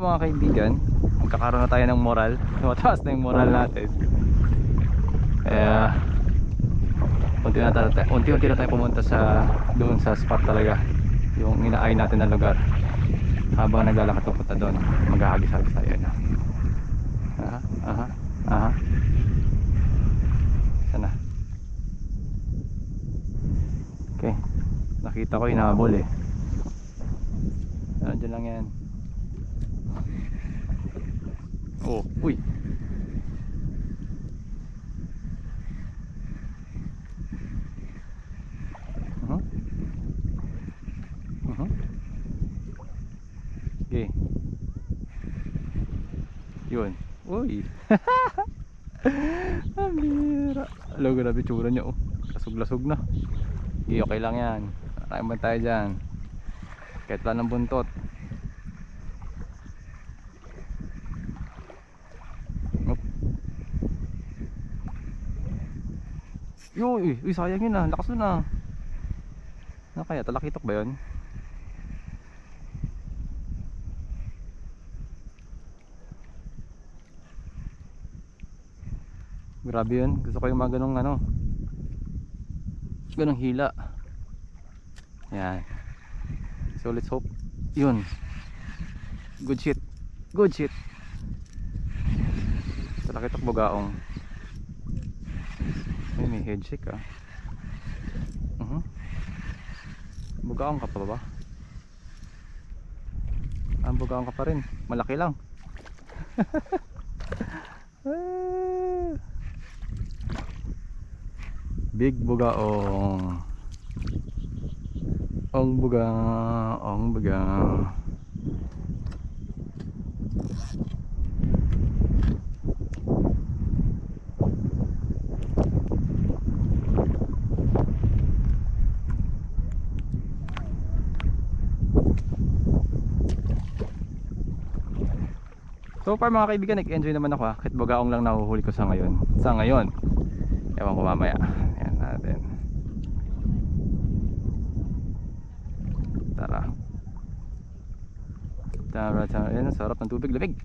mga kaibigan, magkakaroon na tayo ng moral. Tumataas na yung moral natin. Kaya unti-unti na tayo pumunta sa doon sa spot talaga, yung inaay natin na lugar. Habang naglalakad papunta doon, maghahagis-hagis tayo na. Aha. Sana. Okay. Nakita ko inahabol eh. Nandiyan lang yan. Oh, uy. Okay. Yun. Uy. Amira. Alo, grabe tsura niya oh. Lasog-lasog na. Okay lang yan. Maraming tayo dyan. Kahit wala ng buntot. Uy, sayang yun ah. Lakas nun ah. Ano kaya? Talakitok ba yun? Grabe yun. Gusto ko yung mga ganong ano, ganong hila. Yan. So let's hope. Yun. Good shit. Good shit. Talakitok bugaong. Ay, may head shake ah. Bugaong ka pa ba? Bugaong ka pa rin. Malaki lang. Big bugaong. Ong buga. So far mga kaibigan, nag-enjoy naman ako ha. Kahit bugaong lang nahuhuli ko sa ngayon. Ewan ko mamaya. Ayan natin. Tara. Ayan, sarap ng tubig, lamig.